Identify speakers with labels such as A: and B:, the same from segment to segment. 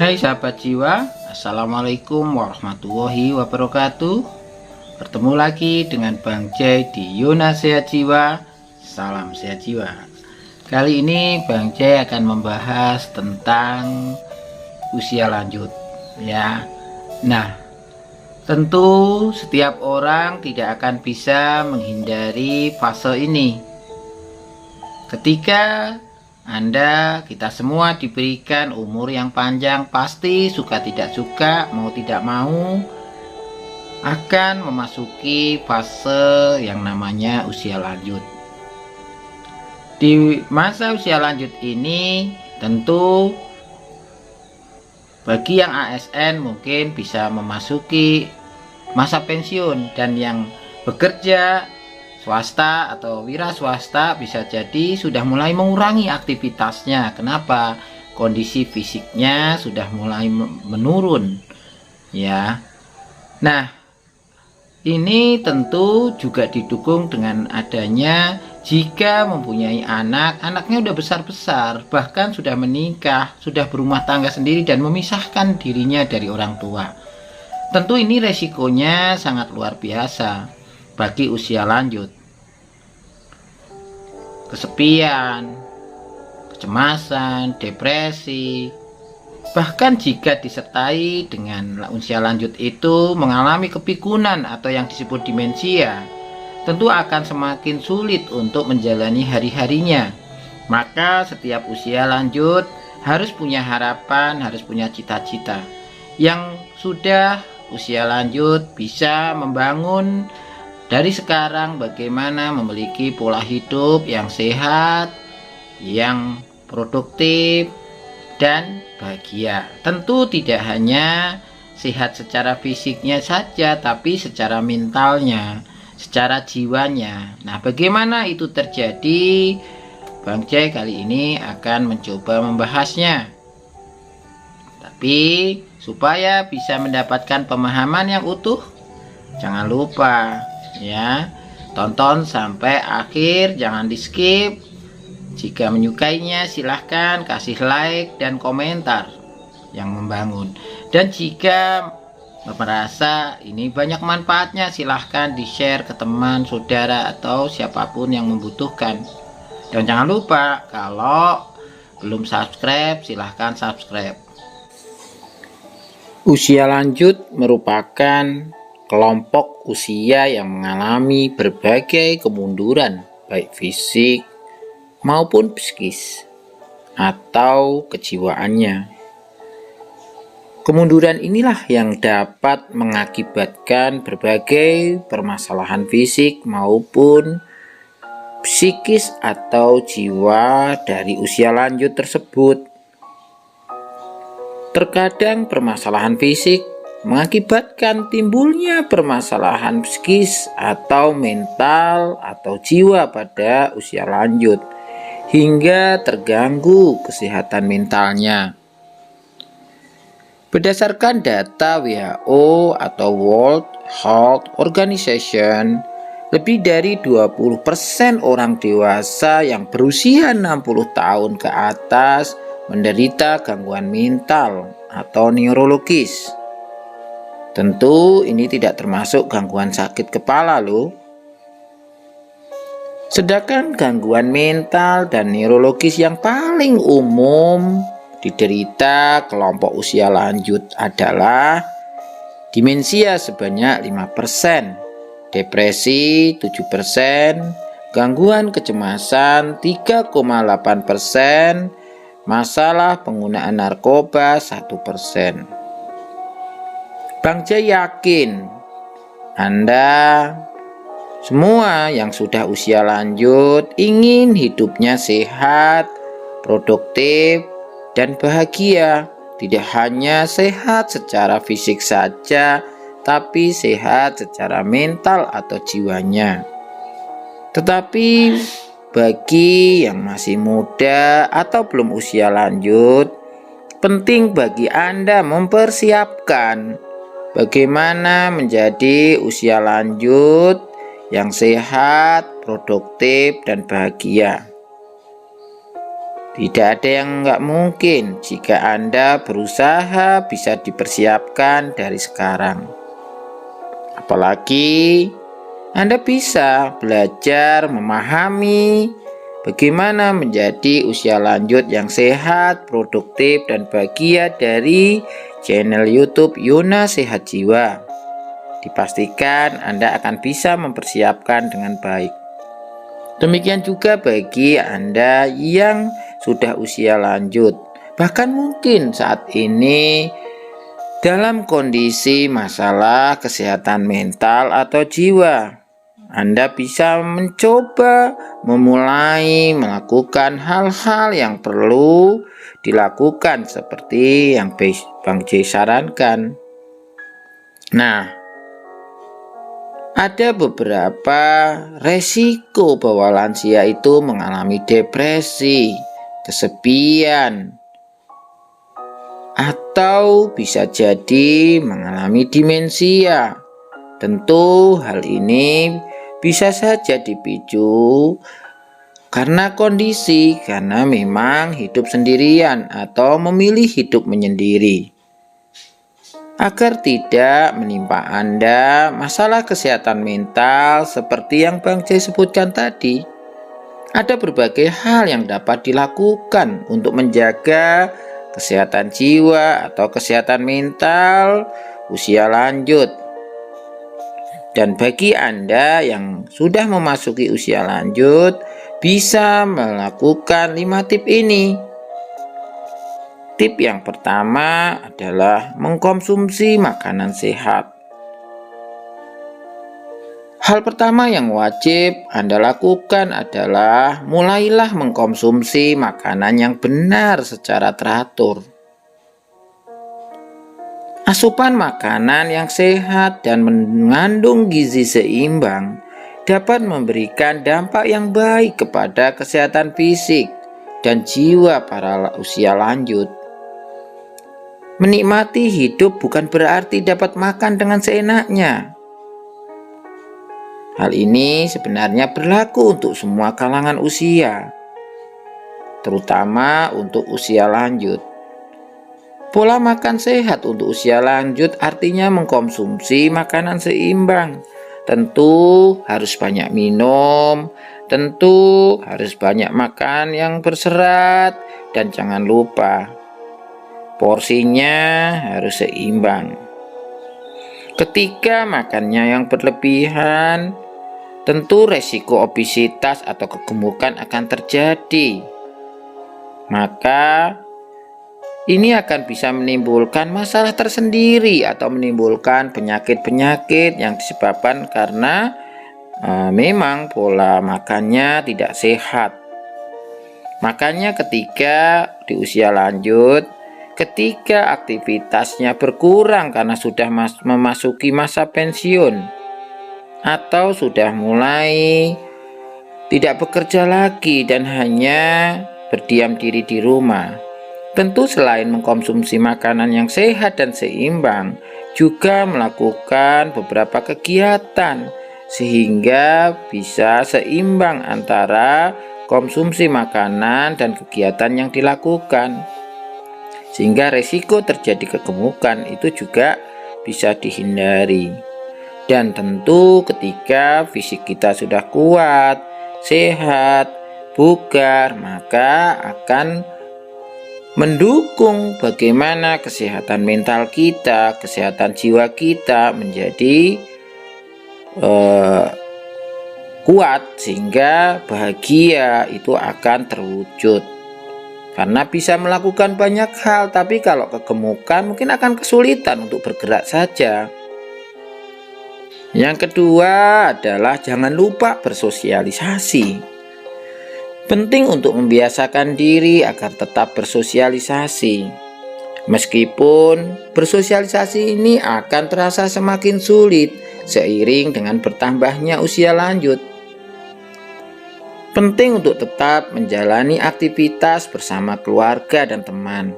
A: Hai sahabat jiwa, Assalamualaikum warahmatullahi wabarakatuh. Bertemu lagi dengan Bang Jai di Yona Sehat Jiwa. Salam sehat jiwa. Kali ini Bang Jai akan membahas tentang usia lanjut ya. Nah, tentu setiap orang tidak akan bisa menghindari fase ini. Ketika kita semua diberikan umur yang panjang, pasti suka tidak suka, mau tidak mau akan memasuki fase yang namanya usia lanjut. Di masa usia lanjut ini tentu bagi yang ASN mungkin bisa memasuki masa pensiun, dan yang bekerja swasta atau wira swasta bisa jadi sudah mulai mengurangi aktivitasnya. Kenapa? Kondisi fisiknya sudah mulai menurun ya. Nah, ini tentu juga didukung dengan adanya jika mempunyai anaknya udah besar-besar, bahkan sudah menikah, sudah berumah tangga sendiri dan memisahkan dirinya dari orang tua. Tentu ini resikonya sangat luar biasa bagi usia lanjut. Kesepian, kecemasan, depresi, bahkan jika disertai dengan usia lanjut itu mengalami kepikunan atau yang disebut demensia, tentu akan semakin sulit untuk menjalani hari-harinya. Maka setiap usia lanjut harus punya harapan, harus punya cita-cita. Yang sudah usia lanjut bisa membangun dari sekarang bagaimana memiliki pola hidup yang sehat, yang produktif, dan bahagia. Tentu tidak hanya sehat secara fisiknya saja, tapi secara mentalnya, secara jiwanya. Nah, bagaimana itu terjadi? Bang Jai kali ini akan mencoba membahasnya. Tapi supaya bisa mendapatkan pemahaman yang utuh, jangan lupa ya, tonton sampai akhir, jangan di skip. Jika menyukainya silahkan kasih like dan komentar yang membangun, dan jika merasa ini banyak manfaatnya silahkan di share ke teman, saudara, atau siapapun yang membutuhkan. Dan jangan lupa kalau belum subscribe silahkan subscribe. Usia lanjut merupakan kelompok usia yang mengalami berbagai kemunduran baik fisik maupun psikis atau kejiwaannya. Kemunduran inilah yang dapat mengakibatkan berbagai permasalahan fisik maupun psikis atau jiwa dari usia lanjut tersebut. Terkadang permasalahan fisik mengakibatkan timbulnya permasalahan psikis atau mental atau jiwa pada usia lanjut, hingga terganggu kesehatan mentalnya. Berdasarkan data WHO atau World Health Organization, lebih dari 20% orang dewasa yang berusia 60 tahun ke atas menderita gangguan mental atau neurologis. Tentu ini tidak termasuk gangguan sakit kepala loh. Sedangkan gangguan mental dan neurologis yang paling umum diderita kelompok usia lanjut adalah demensia sebanyak 5%, depresi 7%, gangguan kecemasan 3,8%, masalah penggunaan narkoba 1%. Bang Jai yakin Anda semua yang sudah usia lanjut ingin hidupnya sehat, produktif, dan bahagia. Tidak hanya sehat secara fisik saja, tapi sehat secara mental atau jiwanya. Tetapi bagi yang masih muda atau belum usia lanjut, penting bagi Anda mempersiapkan bagaimana menjadi usia lanjut yang sehat, produktif, dan bahagia. Tidak ada yang nggak mungkin jika Anda berusaha bisa dipersiapkan dari sekarang. Apalagi Anda bisa belajar memahami bagaimana menjadi usia lanjut yang sehat, produktif, dan bahagia dari channel YouTube Yuna Sehat Jiwa. Dipastikan Anda akan bisa mempersiapkan dengan baik. Demikian juga bagi Anda yang sudah usia lanjut, bahkan mungkin saat ini dalam kondisi masalah kesehatan mental atau jiwa. Anda bisa mencoba memulai melakukan hal-hal yang perlu dilakukan seperti yang Bang J sarankan. Nah, ada beberapa resiko bahwa lansia itu mengalami depresi, kesepian, atau bisa jadi mengalami demensia. Tentu hal ini bisa saja dipicu karena memang hidup sendirian atau memilih hidup menyendiri. Agar tidak menimpa Anda masalah kesehatan mental seperti yang Bang J sebutkan tadi, ada berbagai hal yang dapat dilakukan untuk menjaga kesehatan jiwa atau kesehatan mental usia lanjut. Dan bagi Anda yang sudah memasuki usia lanjut, bisa melakukan 5 tip ini. Tip yang pertama adalah mengkonsumsi makanan sehat. Hal pertama yang wajib Anda lakukan adalah mulailah mengkonsumsi makanan yang benar secara teratur. Asupan makanan yang sehat dan mengandung gizi seimbang dapat memberikan dampak yang baik kepada kesehatan fisik dan jiwa para usia lanjut. Menikmati hidup bukan berarti dapat makan dengan seenaknya. Hal ini sebenarnya berlaku untuk semua kalangan usia, terutama untuk usia lanjut. Pola makan sehat untuk usia lanjut artinya mengkonsumsi makanan seimbang. Tentu harus banyak minum, tentu harus banyak makan yang berserat, dan jangan lupa porsinya harus seimbang. Ketika makannya yang berlebihan, tentu resiko obesitas atau kegemukan akan terjadi. Maka ini akan bisa menimbulkan masalah tersendiri atau menimbulkan penyakit-penyakit yang disebabkan karena memang pola makannya tidak sehat. Makanya ketika di usia lanjut, ketika aktivitasnya berkurang karena sudah memasuki masa pensiun atau sudah mulai tidak bekerja lagi dan hanya berdiam diri di rumah, tentu selain mengkonsumsi makanan yang sehat dan seimbang, juga melakukan beberapa kegiatan sehingga bisa seimbang antara konsumsi makanan dan kegiatan yang dilakukan, sehingga resiko terjadi kegemukan itu juga bisa dihindari. Dan tentu ketika fisik kita sudah kuat, sehat, bugar, maka akan mendukung bagaimana kesehatan mental kita, kesehatan jiwa kita menjadi kuat, sehingga bahagia itu akan terwujud. Karena bisa melakukan banyak hal, tapi kalau kegemukan mungkin akan kesulitan untuk bergerak saja. Yang kedua adalah jangan lupa bersosialisasi. Penting untuk membiasakan diri agar tetap bersosialisasi. Meskipun bersosialisasi ini akan terasa semakin sulit seiring dengan bertambahnya usia lanjut. Penting untuk tetap menjalani aktivitas bersama keluarga dan teman.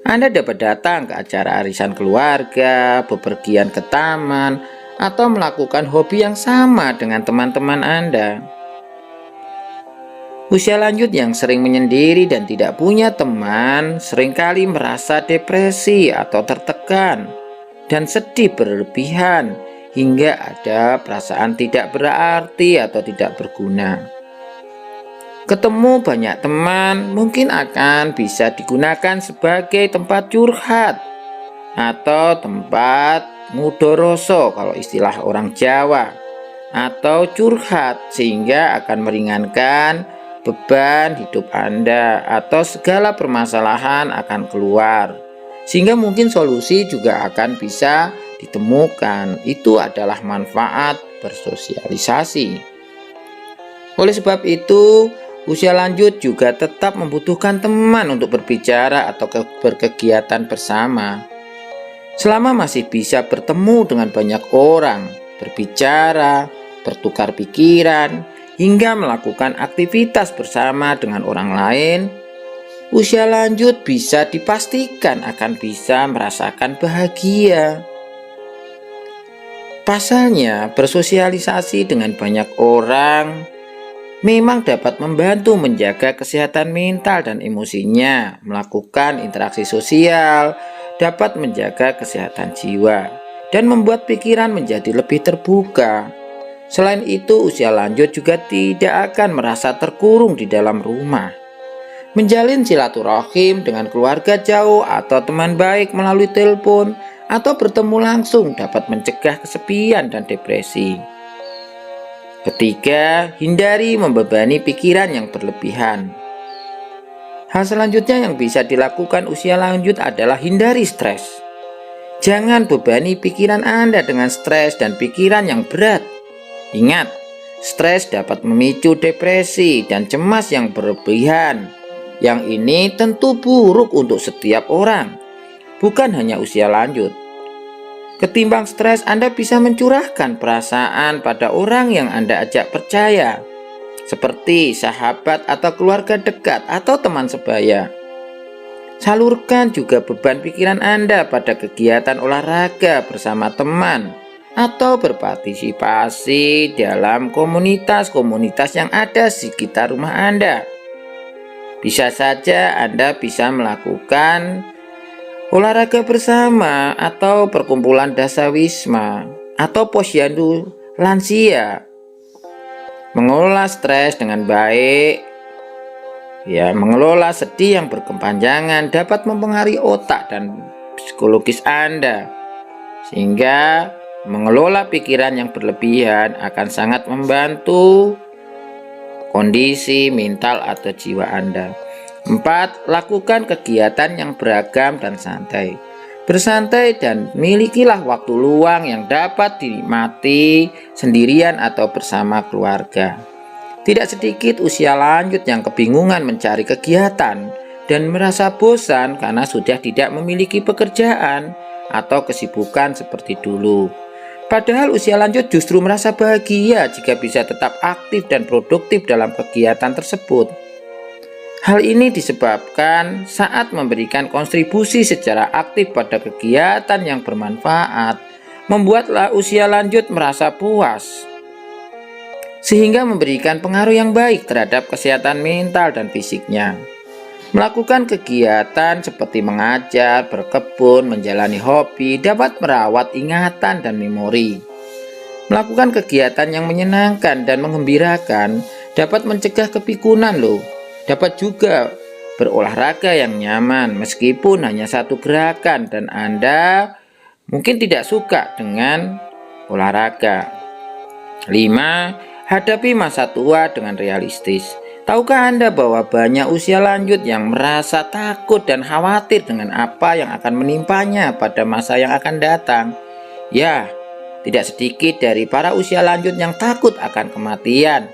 A: Anda dapat datang ke acara arisan keluarga, bepergian ke taman, atau melakukan hobi yang sama dengan teman-teman Anda. Usia lanjut yang sering menyendiri dan tidak punya teman seringkali merasa depresi atau tertekan dan sedih berlebihan hingga ada perasaan tidak berarti atau tidak berguna. Ketemu banyak teman mungkin akan bisa digunakan sebagai tempat curhat atau tempat mudoroso kalau istilah orang Jawa, atau curhat sehingga akan meringankan beban hidup Anda atau segala permasalahan akan keluar, sehingga mungkin solusi juga akan bisa ditemukan. Itu adalah manfaat bersosialisasi. Oleh sebab itu, usia lanjut juga tetap membutuhkan teman untuk berbicara atau berkegiatan bersama. Selama masih bisa bertemu dengan banyak orang, berbicara, bertukar pikiran, hingga melakukan aktivitas bersama dengan orang lain, usia lanjut bisa dipastikan akan bisa merasakan bahagia. Pasalnya, bersosialisasi dengan banyak orang memang dapat membantu menjaga kesehatan mental dan emosinya. Melakukan interaksi sosial dapat menjaga kesehatan jiwa dan membuat pikiran menjadi lebih terbuka. Selain itu, usia lanjut juga tidak akan merasa terkurung di dalam rumah. Menjalin silaturahim dengan keluarga jauh atau teman baik melalui telepon atau bertemu langsung dapat mencegah kesepian dan depresi. Ketiga, hindari membebani pikiran yang berlebihan. Hal selanjutnya yang bisa dilakukan usia lanjut adalah hindari stres. Jangan bebani pikiran Anda dengan stres dan pikiran yang berat. Ingat, stres dapat memicu depresi dan cemas yang berlebihan. Yang ini tentu buruk untuk setiap orang, bukan hanya usia lanjut. Ketimbang stres, Anda bisa mencurahkan perasaan pada orang yang Anda ajak percaya, seperti sahabat atau keluarga dekat atau teman sebaya. Salurkan juga beban pikiran Anda pada kegiatan olahraga bersama teman atau berpartisipasi dalam komunitas-komunitas yang ada di sekitar rumah Anda. Bisa saja Anda bisa melakukan olahraga bersama atau perkumpulan dasawisma atau posyandu lansia. Mengelola stres dengan baik, mengelola sedih yang berkepanjangan dapat mempengaruhi otak dan psikologis Anda, sehingga mengelola pikiran yang berlebihan akan sangat membantu kondisi mental atau jiwa Anda. 4. Lakukan kegiatan yang beragam dan santai. Bersantai dan milikilah waktu luang yang dapat dinikmati sendirian atau bersama keluarga. Tidak sedikit usia lanjut yang kebingungan mencari kegiatan dan merasa bosan karena sudah tidak memiliki pekerjaan atau kesibukan seperti dulu. Padahal usia lanjut justru merasa bahagia jika bisa tetap aktif dan produktif dalam kegiatan tersebut. Hal ini disebabkan saat memberikan kontribusi secara aktif pada kegiatan yang bermanfaat, membuatlah usia lanjut merasa puas, sehingga memberikan pengaruh yang baik terhadap kesehatan mental dan fisiknya. Melakukan kegiatan seperti mengajar, berkebun, menjalani hobi dapat merawat ingatan dan memori. Melakukan kegiatan yang menyenangkan dan menggembirakan dapat mencegah kepikunan loh. Dapat juga berolahraga yang nyaman meskipun hanya satu gerakan dan Anda mungkin tidak suka dengan olahraga. 5. Hadapi masa tua dengan realistis. Tahukah Anda bahwa banyak usia lanjut yang merasa takut dan khawatir dengan apa yang akan menimpanya pada masa yang akan datang? Ya, tidak sedikit dari para usia lanjut yang takut akan kematian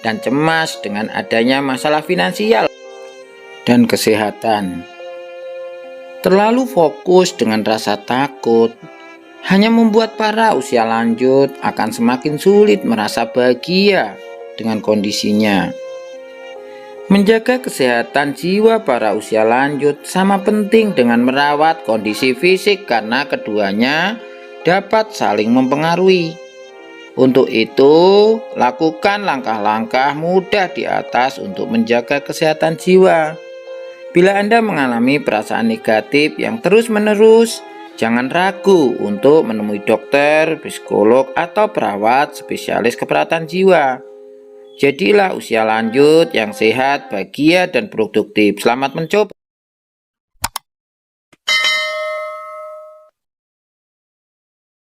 A: dan cemas dengan adanya masalah finansial dan kesehatan. Terlalu fokus dengan rasa takut hanya membuat para usia lanjut akan semakin sulit merasa bahagia dengan kondisinya. Menjaga kesehatan jiwa para usia lanjut sama penting dengan merawat kondisi fisik karena keduanya dapat saling mempengaruhi. Untuk itu, lakukan langkah-langkah mudah di atas untuk menjaga kesehatan jiwa. Bila Anda mengalami perasaan negatif yang terus-menerus, jangan ragu untuk menemui dokter, psikolog, atau perawat spesialis kesehatan jiwa. Jadilah usia lanjut yang sehat, bahagia, dan produktif. Selamat mencoba.